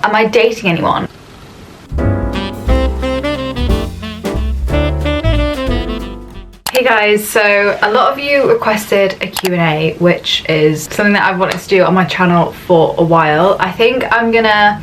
Am I dating anyone? Hey guys, so a lot of you requested a Q&A, which is something that I've wanted to do on my channel for a while. I think I'm gonna...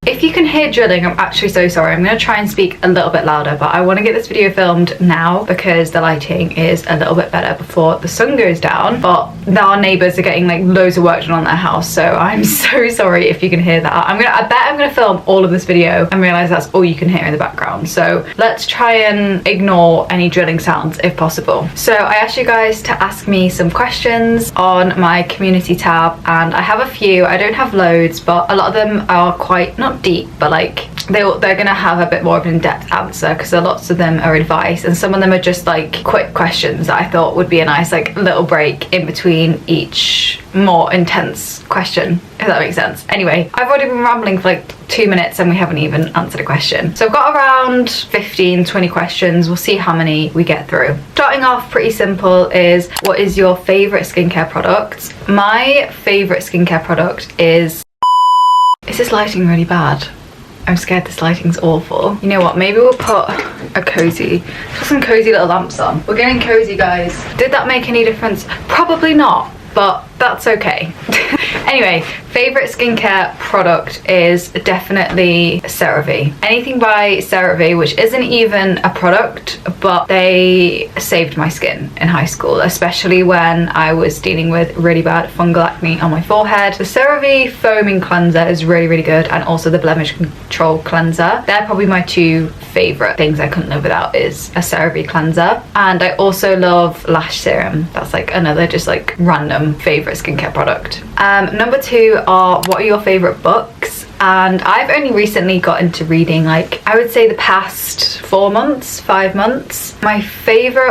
If you can hear drilling, I'm actually so sorry. I'm going to try and speak a little bit louder, but I want to get this video filmed now because the lighting is a little bit better before the sun goes down. But our neighbours are getting like loads of work done on their house, so I'm so sorry if you can hear that. I bet I'm going to film all of this video and realise that's all you can hear in the background. So let's try and ignore any drilling sounds if possible. So I asked you guys to ask me some questions on my community tab, and I have a few. I don't have loads, but a lot of them are quite, not deep, but like they're gonna have a bit more of an in-depth answer because lots of them are advice and some of them are just like quick questions that I thought would be a nice like little break in between each more intense question, if that makes sense. Anyway, I've already been rambling for like 2 minutes and we haven't even answered a question. So I've got around 15-20 questions. We'll see how many we get through. Starting off pretty simple is, what is your favorite skincare product? My favorite skincare product is this lighting really bad? I'm scared this lighting's awful. You know what, maybe we'll put some cozy little lamps on. We're getting cozy, guys. Did that make any difference? Probably not, but that's okay. Anyway, favorite skincare product is definitely CeraVe. Anything by CeraVe, which isn't even a product, but they saved my skin in high school, especially when I was dealing with really bad fungal acne on my forehead. The CeraVe foaming cleanser is really, really good, and also the blemish control cleanser. They're probably my two favorite things I couldn't live without, is a CeraVe cleanser. And I also love lash serum. That's like another just like random favorite skincare product. Number 2 are, what are your favorite books? And I've only recently got into reading, like I would say the past 4 months, 5 months. My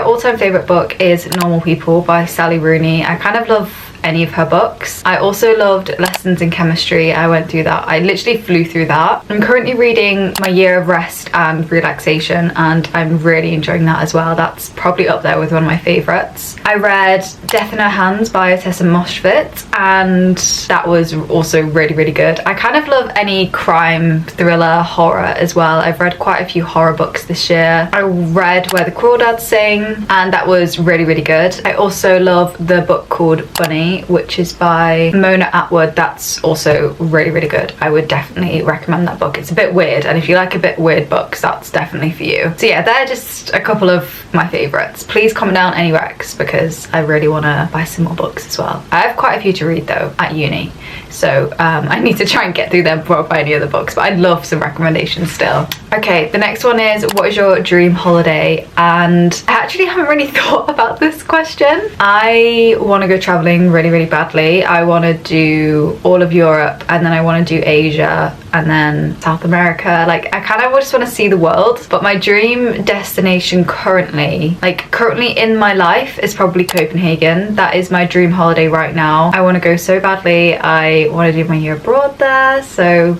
all-time favorite book is Normal People by Sally Rooney. I kind of love any of her books. I also loved Lessons in Chemistry. I went through that. I literally flew through that. I'm currently reading My Year of Rest and Relaxation, and I'm really enjoying that as well. That's probably up there with one of my favorites. I read Death in Her Hands by Tessa Moshfit, and that was also really, really good. I kind of love any crime, thriller, horror as well. I've read quite a few horror books this year. I read Where the Crawdads Sing, and that was really, really good. I also love the book called Bunny, which is by Mona Atwood. That's also really, really good. I would definitely recommend that book. It's a bit weird, and if you like a bit weird books, that's definitely for you. So yeah, they're just a couple of my favorites. Please comment down any recs because I really want to buy some more books as well. I have quite a few to read though at uni, so I need to try and get through them before I buy any other books, but I'd love some recommendations still. Okay, the next one is, what is your dream holiday? And I actually haven't really thought about this question. I want to go traveling really, really badly. I want to do all of Europe, and then I want to do Asia, and then South America. Like I kind of just want to see the world, but my dream destination currently in my life is probably Copenhagen. That is my dream holiday right now. I want to go so badly. I want to do my year abroad there, so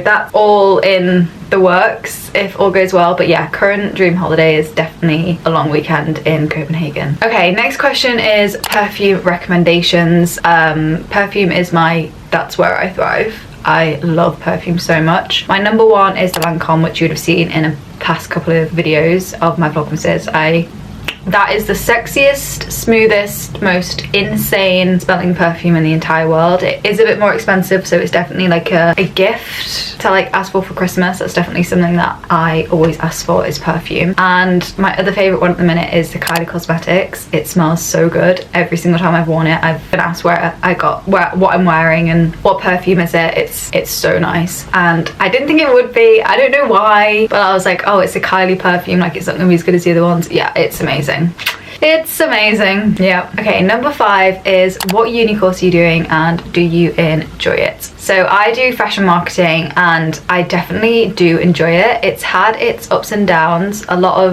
that's all in the works if all goes well. But yeah, current dream holiday is definitely a long weekend in Copenhagen. Okay, next question is perfume recommendations. Perfume is that's where I thrive. I love perfume so much. My number 1 is the Lancome, which you would have seen in a past couple of videos of my vlogmases. That is the sexiest, smoothest, most insane smelling perfume in the entire world. It is a bit more expensive, so it's definitely like a gift to like ask for Christmas. That's definitely something that I always ask for, is perfume. And my other favourite one at the minute is the Kylie Cosmetics. It smells so good. Every single time I've worn it, I've been asked where I got what I'm wearing and what perfume is it. It's so nice, and I didn't think it would be. I don't know why, but I was like, oh, it's a Kylie perfume, like it's not gonna be as good as the other ones. Yeah, it's amazing. It's amazing. Yeah. Okay, number 5 is, what uni course are you doing and do you enjoy it? So I do fashion marketing and I definitely do enjoy it. It's had its ups and downs.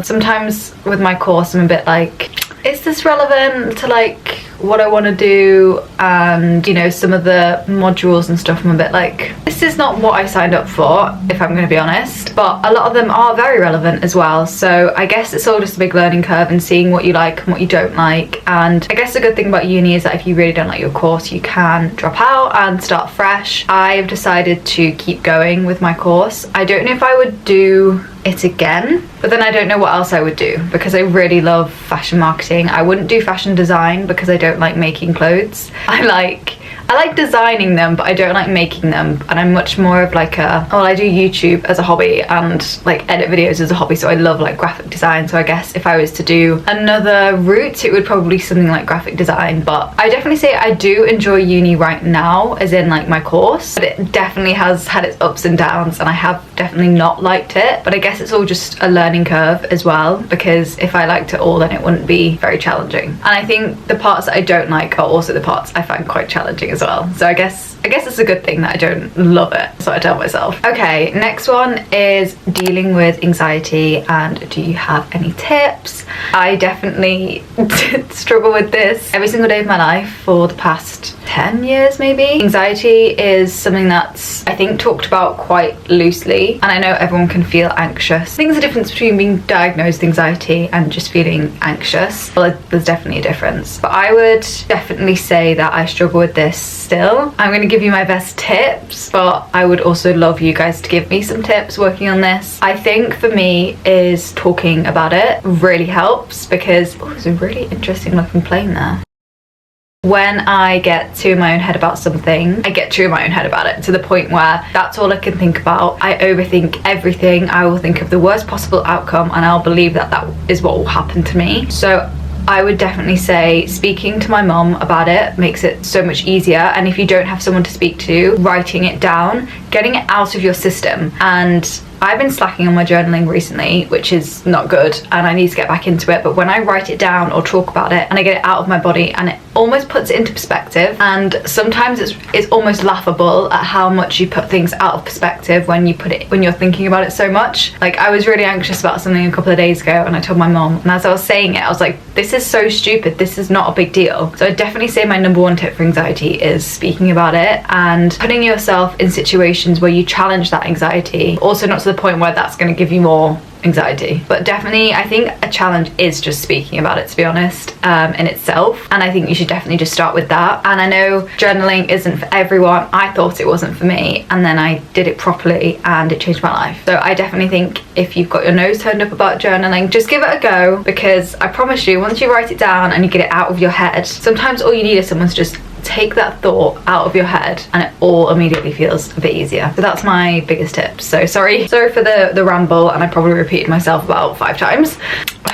Sometimes with my course I'm a bit like, is this relevant to like what I want to do, and you know, some of the modules and stuff, I'm a bit like, this is not what I signed up for, if I'm going to be honest, but a lot of them are very relevant as well. So I guess it's all just a big learning curve and seeing what you like and what you don't like. And I guess the good thing about uni is that if you really don't like your course, you can drop out and start fresh. I've decided to keep going with my course. I don't know if I would do it again, but then I don't know what else I would do, because I really love fashion marketing. I wouldn't do fashion design because I don't like making clothes. I like designing them, but I don't like making them, and I'm much more of like I do YouTube as a hobby and like edit videos as a hobby, so I love like graphic design. So I guess if I was to do another route, it would probably be something like graphic design. But I definitely say I do enjoy uni right now, as in like my course, but it definitely has had its ups and downs, and I have definitely not liked it. But I guess it's all just a learning curve as well, because if I liked it all, then it wouldn't be very challenging. And I think the parts that I don't like are also the parts I find quite challenging as well. So I guess it's a good thing that I don't love it, so I tell myself. Okay, next one is dealing with anxiety, and do you have any tips? I definitely struggle with this every single day of my life for the past 10 years maybe. Anxiety is something that's, I think, talked about quite loosely, and I know everyone can feel anxious. I think there's a difference between being diagnosed with anxiety and just feeling anxious. Well, there's definitely a difference, but I would definitely say that I struggle with this still. I'm going to give you my best tips, but I would also love you guys to give me some tips working on this. I think for me is talking about it really helps, because there's a really interesting looking plane there. When I get too in my own head about something, I get too in my own head about it, to the point where that's all I can think about. I overthink everything. I will think of the worst possible outcome, and I'll believe that that is what will happen to me. So I would definitely say speaking to my mum about it makes it so much easier. And if you don't have someone to speak to, writing it down, getting it out of your system. And I've been slacking on my journaling recently, which is not good, and I need to get back into it. But when I write it down or talk about it and I get it out of my body, and it almost puts it into perspective, and sometimes it's almost laughable at how much you put things out of perspective when you're thinking about it so much. Like, I was really anxious about something a couple of days ago, and I told my mom, and as I was saying it, I was like, this is so stupid, this is not a big deal. So I definitely say my number one tip for anxiety is speaking about it and putting yourself in situations where you challenge that anxiety. Also, not to the point where that's going to give you more anxiety, but definitely I think a challenge is just speaking about it, to be honest, in itself. And I think you should definitely just start with that. And I know journaling isn't for everyone. I thought it wasn't for me, and then I did it properly and it changed my life. So I definitely think if you've got your nose turned up about journaling, just give it a go, because I promise you, once you write it down and you get it out of your head, sometimes all you need is someone to just take that thought out of your head, and it all immediately feels a bit easier. So that's my biggest tip. So sorry for the ramble, and I probably repeated myself about 5 times.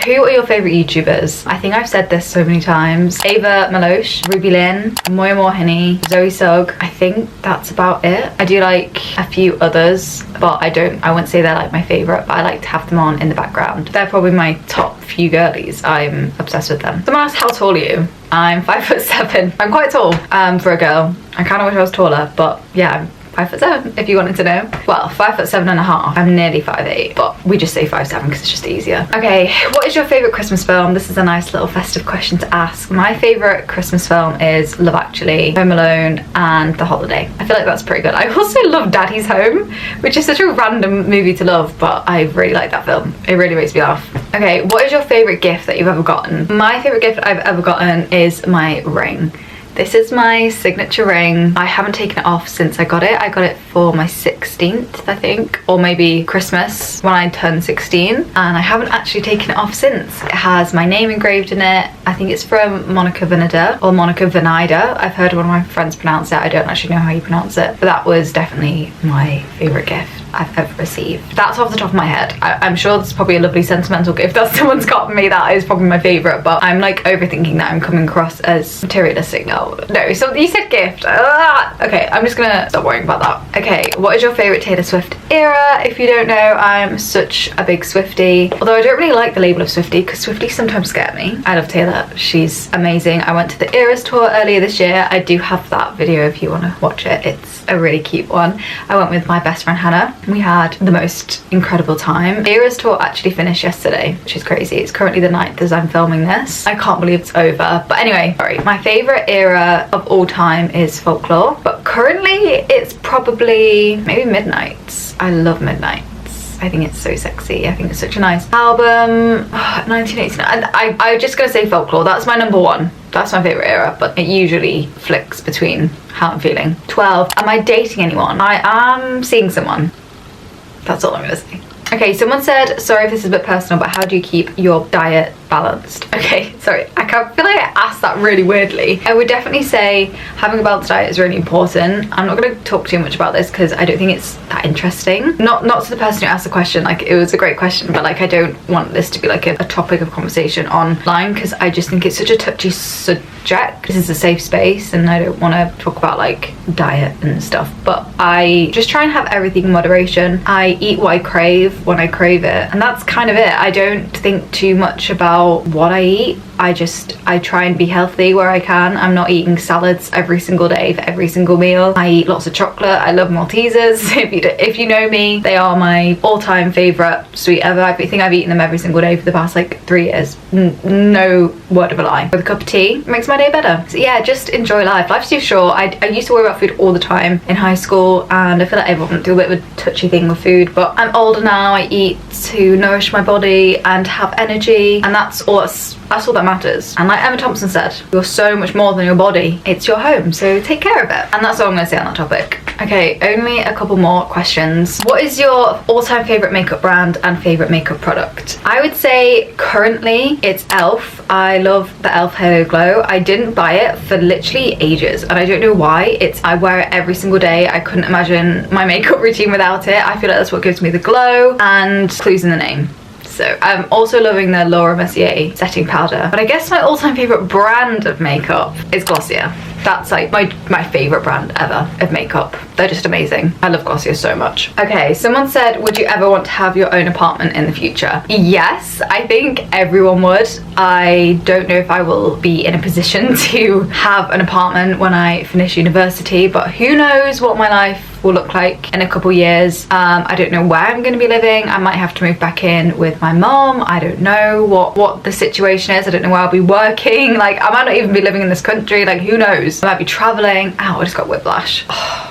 Who are your favourite YouTubers? I think I've said this so many times. Ava Malosh, Ruby Lynn, Moya Morhenny, Zoe Sugg. I think that's about it. I do like a few others, but I wouldn't say they're like my favourite, but I like to have them on in the background. They're probably my top few girlies. I'm obsessed with them. Someone asked, how tall are you? I'm 5'7". I'm quite tall for a girl. I kind of wish I was taller, but yeah, I'm 5'7", if you wanted to know. Well, 5'7.5". I'm nearly 5'8", but we just say 5'7" because it's just easier. Okay, what is your favourite Christmas film? This is a nice little festive question to ask. My favourite Christmas film is Love Actually, Home Alone, and The Holiday. I feel like that's pretty good. I also love Daddy's Home, which is such a random movie to love, but I really like that film. It really makes me laugh. Okay, what is your favourite gift that you've ever gotten? My favourite gift I've ever gotten is my ring. This is my signature ring. I haven't taken it off since I got it. I got it for my 16th, I think, or maybe Christmas when I turned 16, and I haven't actually taken it off since. It has my name engraved in it. I think it's from Monica Vinader, or Monica Vinader. I've heard one of my friends pronounce it. I don't actually know how you pronounce it, but that was definitely my favourite gift I've ever received. That's off the top of my head. I'm sure it's probably a lovely sentimental gift that someone's got me. That is probably my favourite, but I'm like overthinking that I'm coming across as materialistic now. No, so you said gift. Okay, I'm just gonna stop worrying about that. Okay, what is your favourite Taylor Swift era? If you don't know, I'm such a big Swiftie, although I don't really like the label of Swiftie because Swifties sometimes scare me. I love Taylor. She's amazing. I went to the Eras tour earlier this year. I do have that video if you want to watch it. It's a really cute one. I went with my best friend Hannah. We had the most incredible time. Era's tour actually finished yesterday, which is crazy. It's currently the 9th as I'm filming this. I can't believe it's over. But anyway, sorry. My favourite era of all time is folklore, but currently it's probably maybe Midnights. I love Midnights. I think it's so sexy. I think it's such a nice album. 1989. I'm just gonna say folklore. That's my number one. That's my favourite era, but it usually flicks between how I'm feeling. 12. Am I dating anyone? I am seeing someone. That's all I'm gonna say. Okay, someone said, sorry if this is a bit personal, but how do you keep your diet balanced? Okay, sorry, I feel like I asked that really weirdly. I would definitely say having a balanced diet is really important. I'm not going to talk too much about this because I don't think it's that interesting. Not to the person who asked the question, like it was a great question, but like I don't want this to be like a topic of conversation online because I just think it's such a touchy subject. This is a safe space and I don't want to talk about like diet and stuff, but I just try and have everything in moderation. I eat what I crave when I crave it, and that's kind of it. I don't think too much about what I eat. I try and be healthy where I can. I'm not eating salads every single day for every single meal. I eat lots of chocolate. I love Maltesers. If you know me, they are my all-time favorite sweet ever. I think I've eaten them every single day for the past like 3 years. No word of a lie. With a cup of tea, it makes my day better. So yeah, just enjoy life. Life's too short. I used to worry about food all the time in high school, and I feel like everyone do a bit of a touchy thing with food, but I'm older now. I eat to nourish my body and have energy, and that's all that matters. And like Emma Thompson said, you're so much more than your body. It's your home, so take care of it. And that's all I'm gonna say on that topic. Okay, only a couple more questions. What is your all-time favorite makeup brand and favorite makeup product? I would say currently it's Elf. I love the Elf Halo Glow. I didn't buy it for literally ages, and I don't know why. I wear it every single day. I couldn't imagine my makeup routine without it. I feel like that's what gives me the glow, and clues in the name. So I'm also loving the Laura Mercier setting powder. But I guess my all-time favorite brand of makeup is Glossier. That's like my favorite brand ever of makeup. They're just amazing. I love Glossier so much. Okay, someone said, would you ever want to have your own apartment in the future? Yes, I think everyone would. I don't know if I will be in a position to have an apartment when I finish university, but who knows what my life will look like in a couple years. I don't know where I'm going to be living. I might have to move back in with my mom. I don't know what the situation is. I don't know where I'll be working. Like I might not even be living in this country. Like who knows? I might be traveling. Ow, I just got whiplash.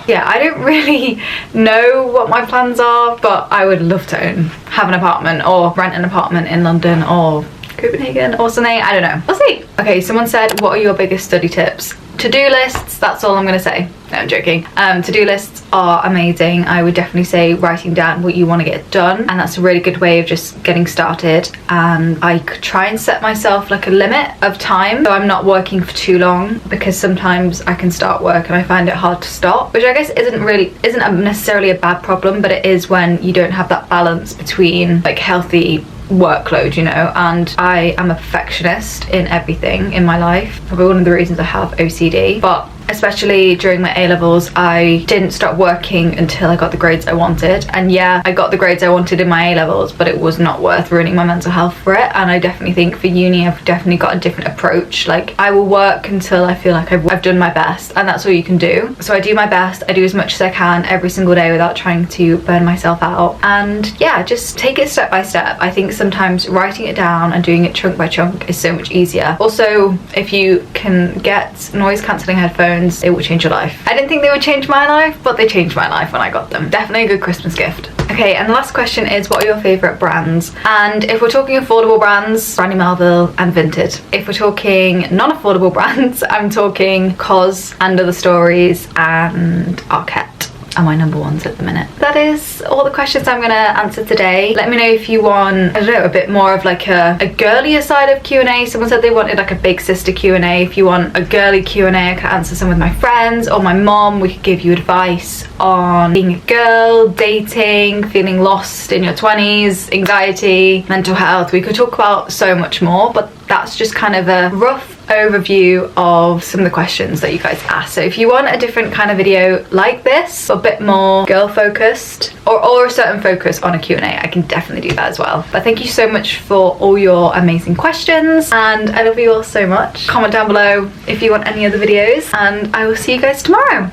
Yeah, I don't really know what my plans are, but I would love to have an apartment or rent an apartment in London or Copenhagen or something. I don't know. We'll see. Okay, someone said, what are your biggest study tips? To-do lists, that's all I'm gonna say. No, I'm joking. To-do lists are amazing. I would definitely say writing down what you want to get done, and that's a really good way of just getting started. And I could try and set myself like a limit of time so I'm not working for too long, because sometimes I can start work and I find it hard to stop, which I guess isn't necessarily a bad problem, but it is when you don't have that balance between like healthy workload, you know. And I am a perfectionist in everything in my life. Probably one of the reasons I have OCD, but especially during my A-levels, I didn't start working until I got the grades I wanted. And yeah, I got the grades I wanted in my A-levels, but it was not worth ruining my mental health for it. And I definitely think for uni, I've definitely got a different approach. Like I will work until I feel like I've done my best, and that's all you can do. So I do my best. I do as much as I can every single day without trying to burn myself out. And yeah, just take it step by step. I think sometimes writing it down and doing it chunk by chunk is so much easier. Also, if you can get noise cancelling headphones, it will change your life. I didn't think they would change my life, but they changed my life when I got them. Definitely a good Christmas gift. Okay, and the last question is, what are your favourite brands? And if we're talking affordable brands, Brandy Melville and Vinted. If we're talking non-affordable brands, I'm talking COS and Other Stories and Arquette are my number ones at the minute. That is all the questions I'm gonna answer today. Let me know if you want, I don't know, a bit more of like a girlier side of Q&A. Someone said they wanted like a big sister Q&A. If you want a girly Q&A, I could answer some with my friends or my mom. We could give you advice on being a girl, dating, feeling lost in your 20s, anxiety, mental health. We could talk about so much more, but that's just kind of a rough overview of some of the questions that you guys asked. So if you want a different kind of video like this, a bit more girl focused or a certain focus on a Q&A, I can definitely do that as well. But thank you so much for all your amazing questions, and I love you all so much. Comment down below if you want any other videos, and I will see you guys tomorrow.